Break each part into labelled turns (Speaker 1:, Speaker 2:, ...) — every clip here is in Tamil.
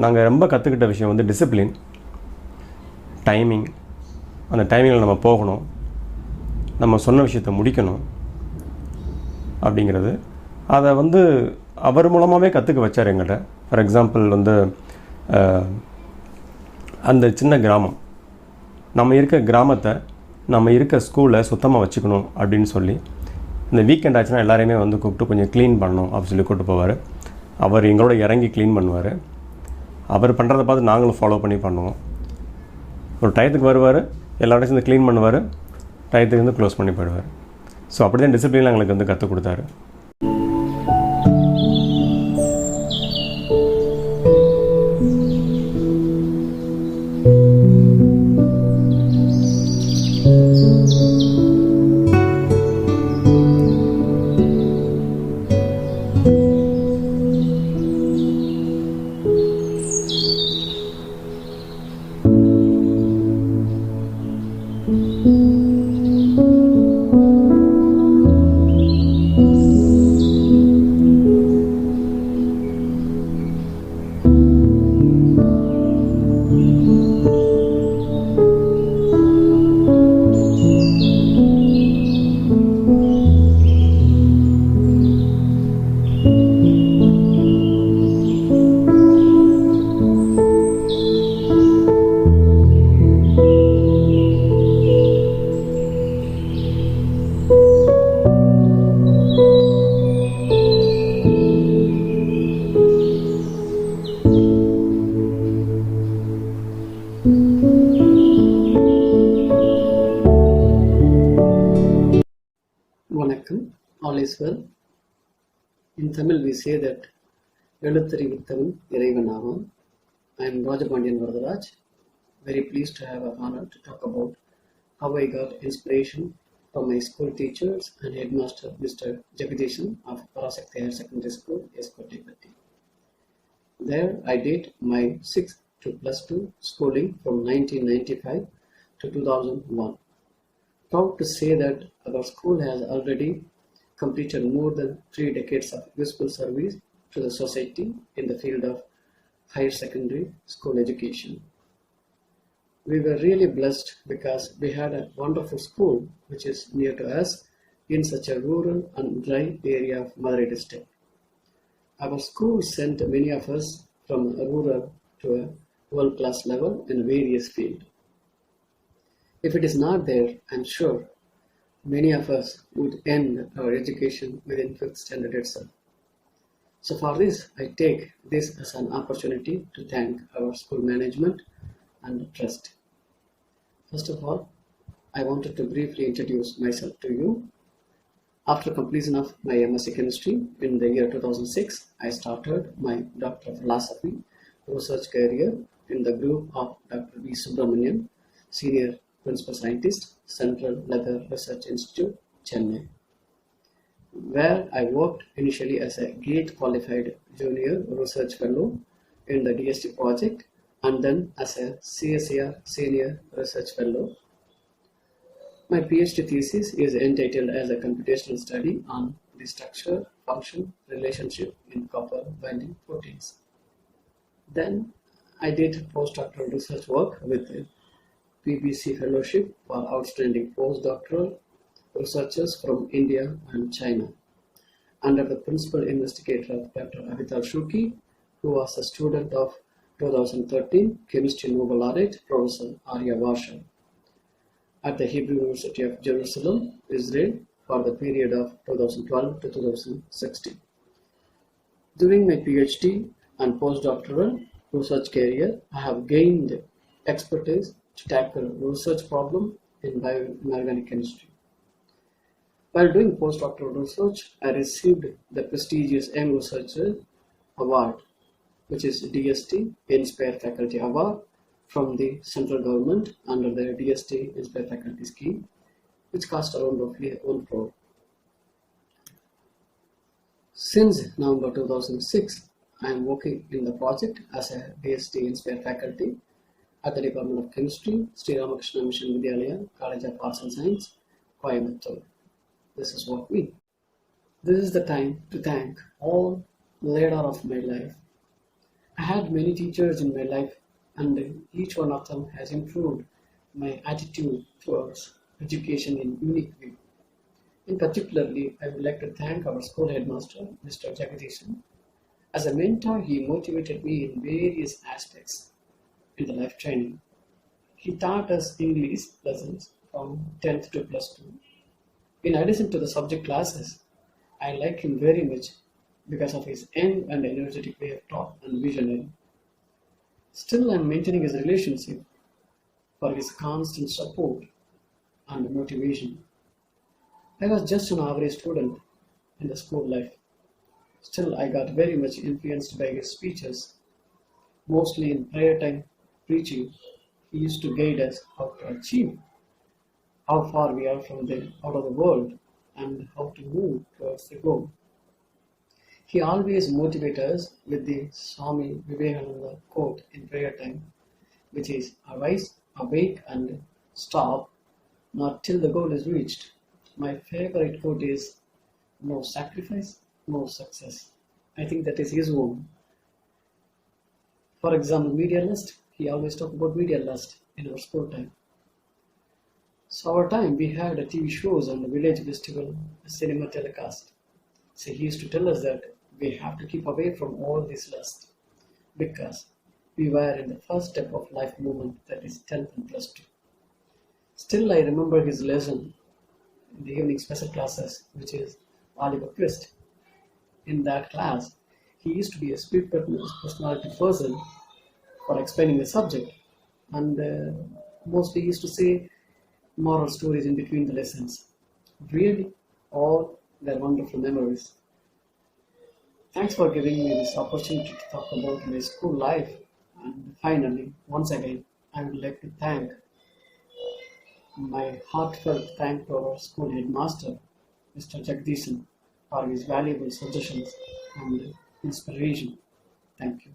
Speaker 1: நாங்கள் ரொம்ப கற்றுக்கிட்ட விஷயம் வந்து டிசிப்ளின், டைமிங். அந்த டைமிங்கில் நம்ம போகணும், நம்ம சொன்ன விஷயத்தை முடிக்கணும் அப்படிங்கிறது. அதை வந்து அவர் மூலமாகவே கற்றுக்க வச்சார் எங்கிட்ட. ஃபார் எக்ஸாம்பிள் வந்து அந்த சின்ன கிராமம், நம்ம இருக்க கிராமத்தை நம்ம இருக்க ஸ்கூலை சுத்தமாக வச்சுக்கணும் அப்படின்னு சொல்லி, இந்த வீக்கெண்ட் ஆச்சுன்னா எல்லாரையுமே வந்து கூப்பிட்டு கொஞ்சம் க்ளீன் பண்ணணும் அப்படின்னு சொல்லி கூப்பிட்டு போவார். அவர் எங்களோட இறங்கி க்ளீன் பண்ணுவார். அவர் பண்ணுறதை பார்த்து நாங்களும் ஃபாலோ பண்ணி பண்ணுவோம். ஒரு டயத்துக்கு வருவார், எல்லாரோடையும் சேர்ந்து க்ளீன் பண்ணுவார், டயத்துக்கு வந்து க்ளோஸ் பண்ணி போயிடுவார். ஸோ அப்படி தான் டிசிப்ளின் எங்களுக்கு வந்து கற்றுக் கொடுத்தாரு.
Speaker 2: வணக்கம், all is well. In Tamil we say that எழுத்தறிவித்தவன் இறைவன் ஆவான். I am Rajapandian Varadaraj. Very pleased to have an honor to talk about how I got inspiration from my school teachers and headmaster Mr. Jagadishan of Parasakti Higher Secondary School, Eskotipatti. There I did my 6th to +2 schooling from 1995 to 2001. Proud to say that our school has already completed more than 3 decades of useful service to the society in the field of higher secondary school education. We were really blessed because we had a wonderful school which is near to us in such a rural and dry area of Madurai district. Our school sent many of us from rural to a world-class level in various fields. If it is not there, I am sure many of us would end our education within 5th standard itself. So for this, I take this as an opportunity to thank our school management and trust. First of all, I wanted to briefly introduce myself to you. After completion of my MSc Chemistry in the year 2006, I started my Doctor of Philosophy research career in the group of Dr. V. Subramanian, Senior Principal Scientist, Central Leather Research Institute, Chennai, where I worked initially as a GATE qualified junior research fellow in the DST project and then as a CSIR senior research fellow. My PhD thesis is entitled as a computational study on the structure, function, relationship in copper binding proteins. Then I did postdoctoral research work with PBC Fellowship for outstanding postdoctoral researchers from India and China, under the principal investigator of Dr. Avital Shuki, who was a student of 2013 Chemistry Nobel laureate Professor Arya Varsha at the Hebrew University of Jerusalem, Israel, for the period of 2012 to 2016. During my PhD and postdoctoral research career, I have gained expertise to tackle research problem in bioinorganic chemistry. While doing postdoctoral research, I received the prestigious Young Researcher Award, which is DST Inspire Faculty Award from the central government under the DST Inspire Faculty scheme, which cost around roughly 1 crore. Since November 2006, I am working in the project as a DST Inspire Faculty at the Department of Chemistry, Sri Ramakrishna Mission Vidyalaya, College of Arts and Science, Coimbatore. This is what we. This is the time to thank all leader of my life. I had many teachers in my life, and each one of them has improved my attitude towards education in unique way. In particularly, I would like to thank our school headmaster, Mr. Jagadishan. As a mentor, he motivated me in various aspects in the life training. He taught us English lessons from 10th to plus 2. In addition to the subject classes, I like him very much because of his young and energetic way of thought and visionary. Still, I'm maintaining his relationship for his constant support and motivation. I was just an average student in the school life. Still, I got very much influenced by his speeches, mostly in prayer time preaching. He used to guide us how to achieve, how far we are from the out of the world, and how to move towards the goal. He always motivates us with the Swami Vivekananda quote in prayer time, which is arise, awake, and stop, not till the goal is reached. My favorite quote is no sacrifice, no success. I think that is his own. For example, media lust. He always talk about media lust in our school time. So our time we had a TV shows on the village festival, a cinema telecast. So he used to tell us that we have to keep away from all this lust because we were in the first step of life movement, that is 10th and plus 2. Still, I remember his lesson in the evening special classes, which is Oliver Twist. In that class, he used to be a split personality person for explaining the subject, and mostly used to say moral stories in between the lessons. Really, all were wonderful memories. Thanks for giving me this opportunity to talk about my school life. And finally, once again, I would like to thank my heartfelt thank to our school headmaster, Mr. Jagdishan, for his valuable suggestions and inspiration. Thank you.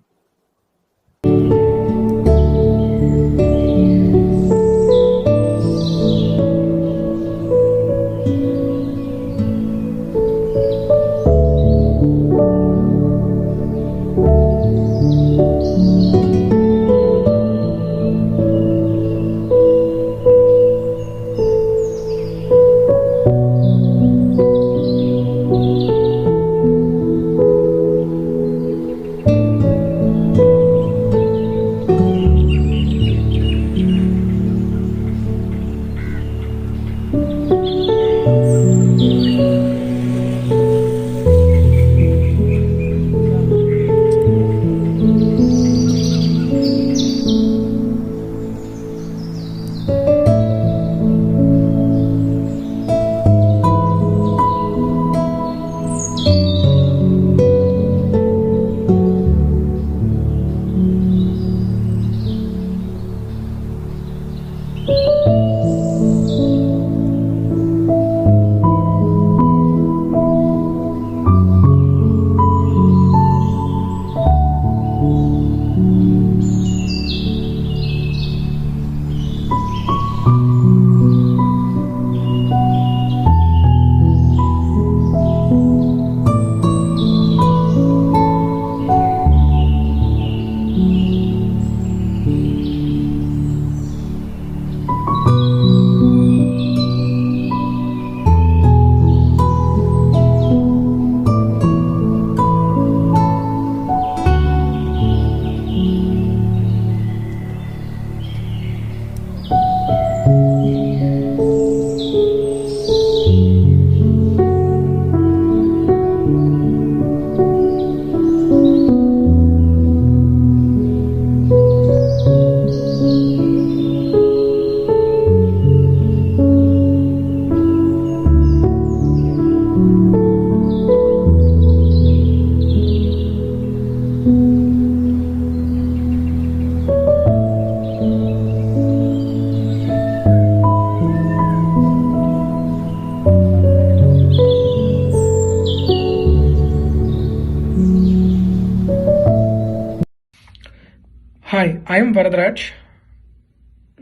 Speaker 3: Hi, I am Varadaraj.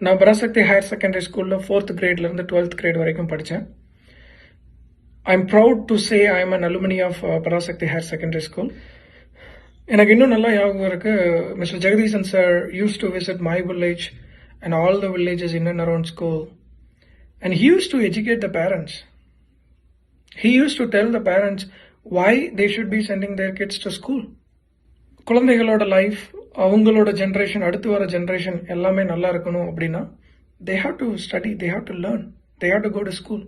Speaker 3: நான் பராசக்தி ஹையர் செகண்டரி ஸ்கூலில் 4th கிரேட்லேருந்து 12th கிரேட் வரைக்கும் படித்தேன். I am proud to say I am an alumni of Parasakthi higher secondary school. எனக்கு இன்னும் நல்லா ஞாபகம் இருக்கு, mister Jagadeesan sir use to visit my village and all the villages in and around school, and he use to educate the parents. He used to tell the parents why they should be sending their kids to school. குழந்தைகளோட லைஃப், அவங்களோட ஜென்ரேஷன், அடுத்து வர ஜென்ரேஷன் எல்லாமே நல்லா இருக்கணும் அப்படின்னா they have to study, they have to learn, they have to go to school.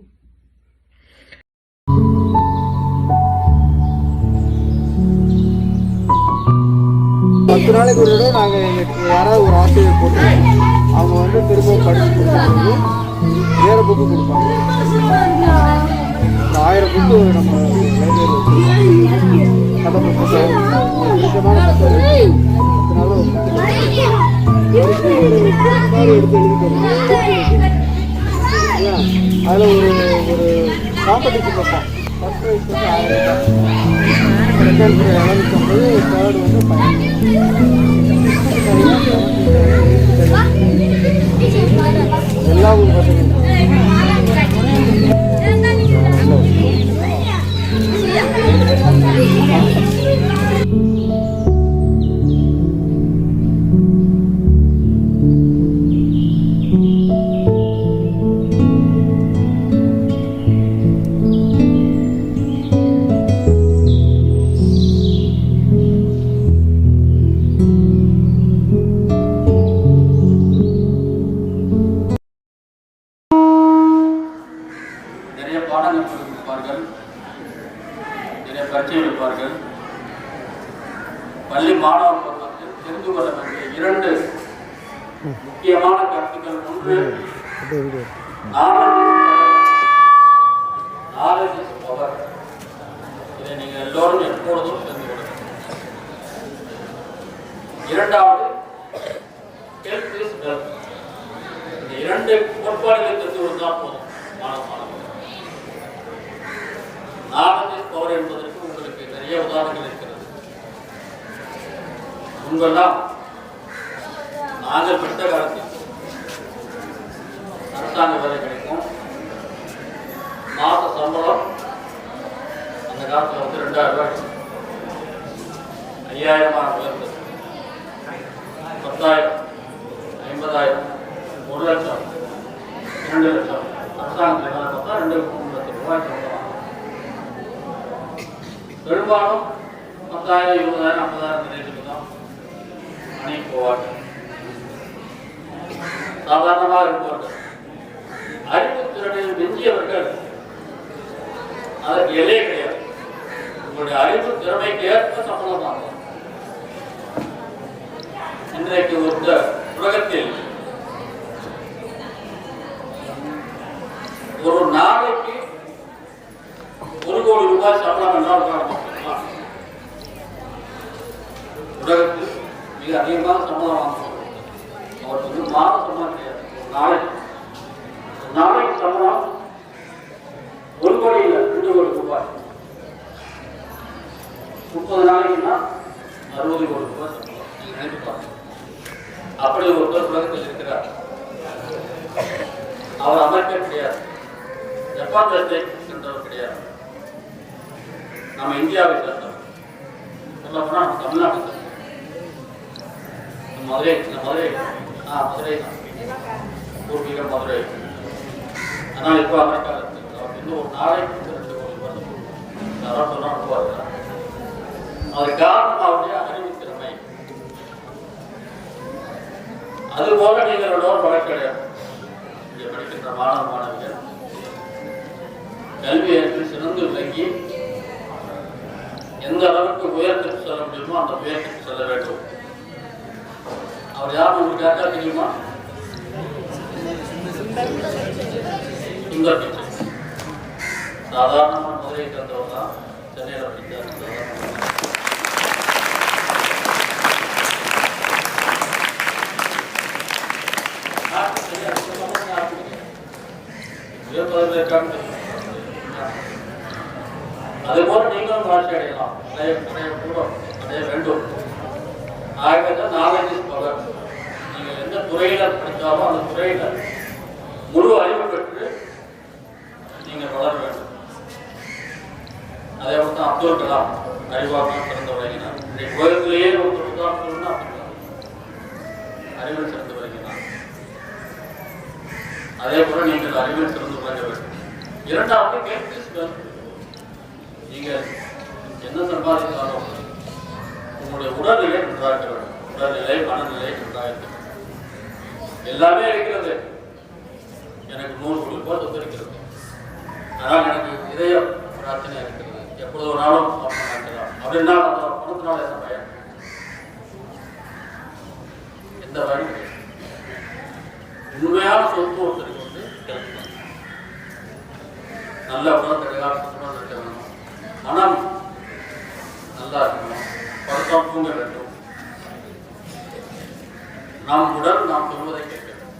Speaker 4: 10 நாளைக்கு ஒரு தடவை நாங்கள் எங்களுக்கு யாராவது ஒரு ஆசிரியர் போட்டு அவங்க வந்து திரும்ப படித்து கொடுக்கும்போது வேறு புக்கு கொடுப்பாங்க. இந்த 1000 புக்கு நம்ம லைப்ரரி வச்சுருக்கோம். கதை புத்தகம், பிடிச்சமான புத்தகம், 10 நாள் ஒரு புக்கு எடுத்து எழுதி தருவோம். அதில் ஒரு காம்படிஷன் வைப்போம். ஃபஸ்ட் ப்ரைஸ் வந்து 1000 ரூபாய், செகண்ட் 1150, தேர்ட் வந்து 500. எல்லா ஊர் பசங்க
Speaker 5: பாடங்கள் கொடுப்பார்கள், நிறைய பரீட்சை எடுப்பார்கள். பள்ளி மாணவர் பருவத்தில் தெரிந்து கொள்ள வேண்டிய 2 முக்கியமான கருத்துக்கள். ஒன்று, நாலேஜ் இஸ் பவர். இதை நீங்கள் எல்லோரும் எப்பொழுதும் தெரிந்து கொள்ள வேண்டும். 2வது, ஹெல்த் இஸ் வெல்த். இந்த 2 கோட்பாடுகளை தெரிந்து கொண்டால் போதும் மாணவ. நாலேஜ் இஸ் பவர் என்பதற்கு உங்களுக்கு நிறைய உதாரணங்கள் இருக்கிறது. முன்பெல்லாம் நாங்கள் படித்த காலத்தில் அரசாங்க வேலை கிடைக்கும், மாத சம்பளம் அந்த காலத்தில் வந்து 2000 ரூபாய், 5000 உயர்ந்தது, 10,000, 50,000, 1 லட்சம், 2 லட்சம். அரசாங்கத்தில் வேலை பார்த்தா 2-3 லட்சம் ரூபாய் சம்பளம். பெரும்பாலும் 10,000, 20,000, 50,000 ரேட்டுக்கு தான் அணைக்கு போவார்கள். சாதாரணமாக இருப்பவர்கள், அறிவுத்திறனில் மிஞ்சியவர்கள் அதற்கு எல்லையே கிடையாது. உங்களுடைய அறிவு திறமைக்கு ஏற்ப சம்பளம் வாங்கலாம். இன்றைக்கு உலகத்தில் ஒரு நாளைக்கு 1 கோடி ரூபாய் சம்பளம் என்றால் காரணம். உலகத்தில் மிக அதிகமான சம்பளம் வாங்குவாங்க. அவருக்கு வந்து மாத சம்பளம் கிடையாது. நாளைக்கு சம்பளம் 1 கோடி இல்லை, 2 கோடி ரூபாய். 30 நாளைக்குன்னா 60 கோடி ரூபாய் சம்பளம். நீங்க நினைப்பாங்க. அப்படி ஒருத்தர் உலகத்தில் இருக்கிறார். அவர் அமெரிக்கா கிடையாது, ஜப்பான் தேசத்தை சென்றவர் கிடையாது, நம்ம இந்தியாவை சேர்ந்தவர். சொல்ல போனால் நம்ம தமிழ்நாட்டை சேர்ந்தவர். மதுரை மதுரை மதுரை பூர்வீக மதுரை. ஆனால் இப்போ அமெரிக்கா அவர் இன்னும் ஒரு நாளைக்கு 2 கோடி ரூபாய் யாராவது சொன்னால் நம்புவார்கள். அது காரணம் அவருடைய அறிவுத்திறமை. அதுபோல நீங்கள் எல்லோரும் வழக்கடையாது. இங்கே படிக்கின்ற மாணவ மாணவிகள் கல்வியறிவில் சிறந்து விளங்கி எந்த அளவுக்கு உயரத்துக்கு செல்ல முடியுமோ அந்த உயரத்துக்கு செல்ல வேண்டும். அவர் யாரும் உங்களுக்கு யாருக்கா தெரியுமா? சுந்தர் பிச்சை. சாதாரணமாக மதுரையை சேர்ந்தவர் தான், சென்னையில் படித்தார். அதுபோல நீங்களும் வளர்ச்சி அடையலாம், அடைய வேண்டும். ஆகவேதான் நாலேஜ் இஸ் பவர். நீங்கள் எந்த துறையில படித்தாலும் அந்த துறையில முழு அறிவு பெற்று நீங்கள் வளர வேண்டும். அதே போல தான் அப்துல் கலாம் அறிவாற்றல் சிறந்து விளங்கினார். இன்றைக்கு உலகத்திலேயே ஒரு உதாரணம் அப்துல் கலாம் அறிவில் சிறந்து விளங்கினார். அதே போல நீங்கள் அறிவில் சிறந்து விளங்க வேண்டும். இரண்டாவது கேள்வி, நீங்கள் என்ன சம்பாதித்தாலும் உங்களுடைய உடல்நிலை நன்றாக வேண்டும். உடல்நிலை மனநிலை நன்றாக இருக்க வேண்டும். எல்லாமே இருக்கிறது. எனக்கு 100 குளுக்கோஸ் இருக்கிறது, ஆனால் எனக்கு இதய பிரச்சனை இருக்கிறது, எப்பொழுது ஒரு நாளும் நடக்கலாம் அப்படின்னா அந்த பணத்தினால என்ன பயன்? எந்த பயன் கிடையாது. உண்மையான சொத்து ஒருத்தருக்கு வந்து கிடைக்கணும். நல்ல உடல் சுத்தமாக இருக்க வேணும், மனம் நல்லா இருக்கணும், படுத்தம் தூங்க வேண்டும். நாம் உடல் நாம் சொல்வதை கேட்க வேண்டும்.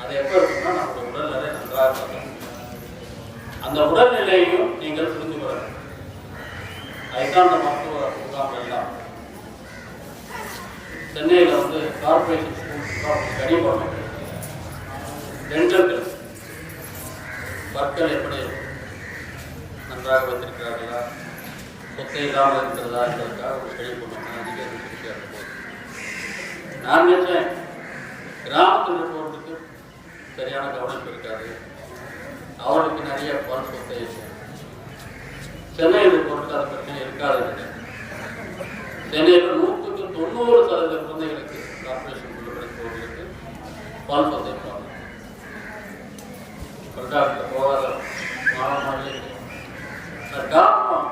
Speaker 5: அது எப்போ இருக்குன்னா நம்முடைய உடல்நிலை நன்றாக இருக்கும். அந்த உடல்நிலையையும் நீங்கள் புரிந்து கொள்ள வேண்டும். அதுதான் அந்த மருத்துவ முகாம்கள் எல்லாம் சென்னையில் வந்து கார்பரேஷன் ஸ்கூல் ஸ்டடி பண்ண டென்டல் பற்கள் எப்படி நன்றாக வைத்திருக்கிறார்களா, சொத்தை இல்லாமல் இருக்கிறதா என்பதற்காக ஒரு ஸ்டடி பண்ணணும். அதிகம் நான் நினைச்சேன் கிராமத்தில் இருப்பவர்களுக்கு சரியான கவனிப்பு இருக்காது, அவர்களுக்கு நிறைய பல் சொத்தை இருக்கும். சென்னையில் இருப்பவர்களுக்கு அது பிரச்சனை இருக்காது. சென்னையில் 100% குழந்தைகளுக்கு கார்பரேஷன் படிப்பவர்களுக்கு பல் சொத்தை போகாத மாணவர்களே. காரணம்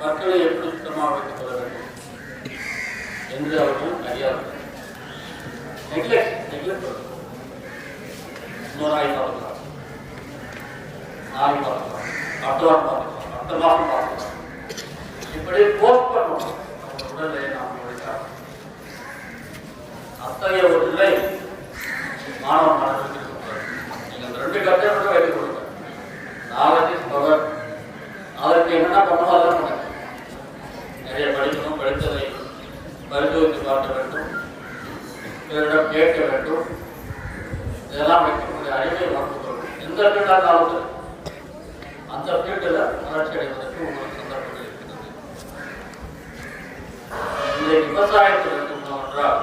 Speaker 5: பற்களை எப்படி சுத்தமாக வைத்துக் கொள்ள வேண்டும் என்று அவர்கள் அறியாது. இன்னொரு ஆய்வு பார்க்கலாம், நாளை பார்க்கலாம், அடுத்த வாரம் பார்க்கலாம், அடுத்த மாதம் பார்க்கலாம். இப்படி போஸ்ட் பண்ணணும். நம்ம உடலை நாம் உழைக்கலாம். அத்தகைய ஒரு நிலை மாணவ மாணவர்களுக்கு இருக்கக்கூடாது. நீங்கள் அந்த 2 கட்டணம் வைத்துக் கொடுங்க. நாளைக்கு பவர் அதற்கு என்னென்ன பண்ணணும் அதெல்லாம் பண்ணுங்க. நிறைய படிக்கணும், படித்ததை பரிசோதித்து பார்க்க வேண்டும், பிறரிடம் கேட்க வேண்டும். இதெல்லாம் வைக்கக்கூடிய அறிவை வளர்த்துக் கொள்ளும். எந்த ஃபீல்டாக இருந்தாலும் அந்த ஃபீல்டில் வளர்ச்சி அடைவதற்கு உங்களுக்கு சந்தர்ப்பங்கள் இருக்கிறது. இன்றைக்கு விவசாயத்தில் இருக்கணும் என்றால்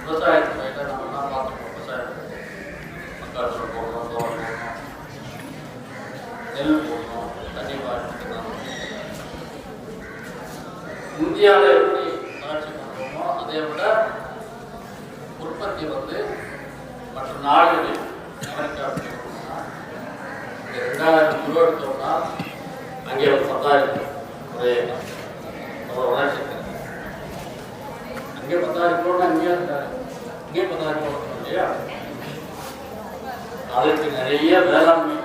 Speaker 5: விவசாயத்தில் நம்ம எல்லாம் பார்த்துக்கணும். விவசாயம் மக்காச்சோளம் போடணும், தோட்டம் போடணும், நெல் போடணும், தண்ணி பாய்ச்சணும். இந்தியாவில் எப்படி வளர்ச்சி பண்ணுறோமோ அதை விட உற்பத்தி வந்து மற்ற நாடுகளில் அமெரிக்கா 2000 கிலோ எடுத்தோம்னா அங்கே ஒரு 10,000 ஒரே ஒரு வளர்ச்சி இருக்குது. அங்கே 10,000 கிலோன்னா இங்கே 10,000 கிலோ இல்லையா? அதற்கு நிறைய வேளாண்மை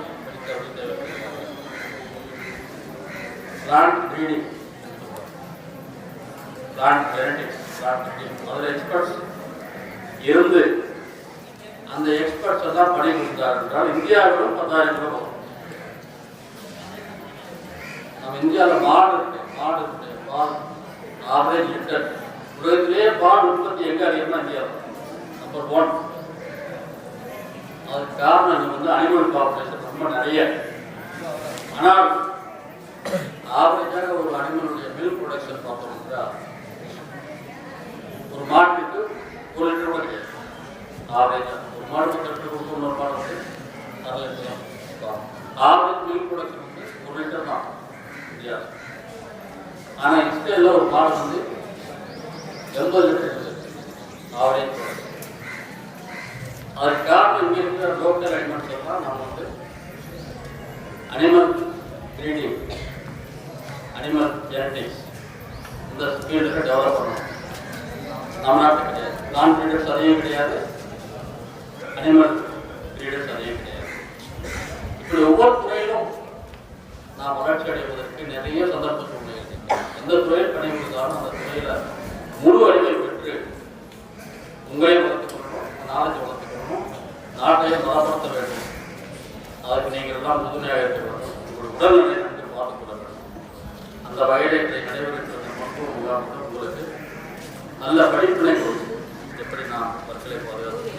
Speaker 5: பிளான்ட் ப்ரீடிங், பிளான்ட் ஜெனடிக்ஸ், அதில் எக்ஸ்பர்ட்ஸ் இருந்து அந்த எக்ஸ்பர்ட்ஸ் எல்லாம் பணி கொடுத்தார் என்றால் இந்தியாவிலும் 10,000 கிலோ வரும். நம்ம இந்தியாவில் மாடு இருக்கு, பால் ஆவரேஜ் லிட்டர் உலகத்திலேயே பால் உற்பத்தி எங்கே அதிகமாக இந்தியாவில் நம்பர் 1. அதுக்கு காரணம் இங்கே வந்து அனிமல் பாப்புலேஷன் ரொம்ப நிறைய. ஆனால் ஆவரேஜாக ஒரு அனிமலுடைய மில்க் ப்ரொடக்ஷன் பார்த்தோம் என்றால் ஒரு மாட்டுக்கு 1 லிட்டர் கூட கிடையாது. ஆவரேஜாக ஒரு மாடு 10 லிட்டர் கொடுத்து இன்னொரு மாடு வந்து 1/2 லிட்டர் தான். ஆவரேஜ் மில்க் ப்ரொடக்ஷன் வந்து 1 லிட்டர் தான் இந்தியா. ஆனால் இஸ்ரேலில் ஒரு மாடு வந்து 80 லிட்டர் இருக்குது ஆவரேஜ் ப்ரொடக்ஷன். அதுக்கு காரணம் இங்கே இருக்கிற லோக்கல் அனிமல்ஸ் எல்லாம் நம்ம வந்து அனிமல் ப்ரீடிங், அனிமல் ஜெனடிக்ஸ் இந்த ஃபீல்டில் டெவலப் பண்ணணும். நம்ம நாட்டு கிடையாது. நான் ப்ரீடர்ஸ் அதையும் கிடையாது, அனிமல் ப்ரீடர்ஸ் அதையும் கிடையாது. இப்படி ஒவ்வொரு துறையிலும் நான் வளர்ச்சி அடைவதற்கு நிறைய சந்தர்ப்ப சூழ்நிலை இருக்கு. எந்த துறையில் பணிபுரிந்தாலும் அந்த துறையில் முழு அறிவை பெற்று உங்களையும் வளர்த்துக் கொள்ளணும், நாலேஜ் வளர்த்துக்கணும், நாட்டையும் பலப்படுத்த வேண்டும். அதுக்கு நீங்கள் எல்லாம் உறுதுணையாக இருக்க வேண்டும். உங்களுடைய உடல்நிலை நன்கு பார்த்துக் கொள்ள வேண்டும். அந்த வகையில் இதை நடைபெற்ற மருத்துவ முகாமுடன் உங்களுக்கு நல்ல படிப்பினை கொடுக்கும். எப்படி நான் பற்களை பாதுகாத்து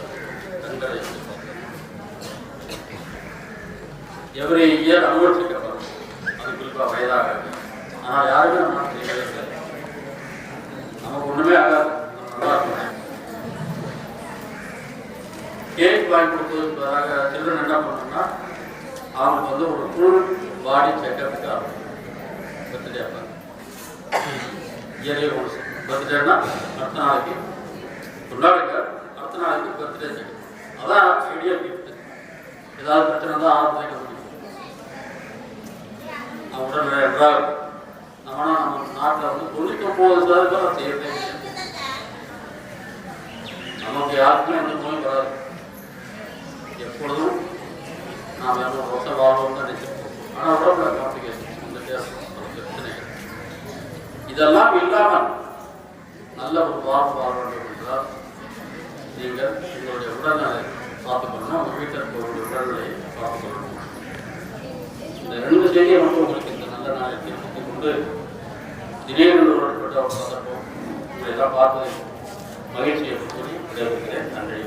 Speaker 5: கண்களை எவ்ரி இயர் அனுவல் செக்கப் வரும். அது குறிப்பாக வயதாக. ஆனால் யாருமே நம்ம செய்யவே இல்லை. நமக்கு ஒன்றுமே ஆகாது, நல்லா இருக்கும். கேக் வாங்கி கொடுத்ததுக்கு பதிலாக சில்ட்ரன் என்ன பண்ணணும்னா அவங்களுக்கு வந்து ஒரு ஃபுல் பாடி செக்கப்புக்கு ஆகும். பர்த்டே அப்போ இயர்லி ஒன்ஸ் பர்த்டேன்னா அடுத்த நாளைக்கு கொண்டாடுங்க, அடுத்த நாளைக்கு பர்த்டே செக்கப். அதான் ஐடியல் கிஃப்ட். ஏதாவது பிரச்சனை தான் ஆரம்பத்தை கண்டுபிடிக்கும். நம்ம உடல் நன்றாக இருக்கும். நம்ம நாட்டில் வந்து 99% செய்யறதே நமக்கு யாருக்குமே எந்த நோயும் வராது. எப்பொழுதும் நாம் 200 வருஷம் வாழ்வோம் தான் நினைச்சிருப்போம். ஆனால் உடம்புல காம்ப்ளிகேஷன் வந்துட்டே இருக்கும், பிரச்சனைகள். இதெல்லாம் இல்லாமல் நல்ல ஒரு வாழ வேண்டும் என்றால் நீங்கள் உங்களுடைய உடல்நிலை பார்த்துக்கணும், உங்கள் வீட்டில் இருக்கக்கூடிய உடல்நிலையை பார்த்துக்கணும். இந்த 2 செய்தியை மட்டும் உங்களுக்கு இந்த நல்ல நாளை தெரிவித்துக் கொண்டு திடீரென்று ஒரு சந்தர்ப்பம் இதையெல்லாம் பார்ப்பதை மகிழ்ச்சியை சொல்லி விடைபெறுகிறேன். நன்றி.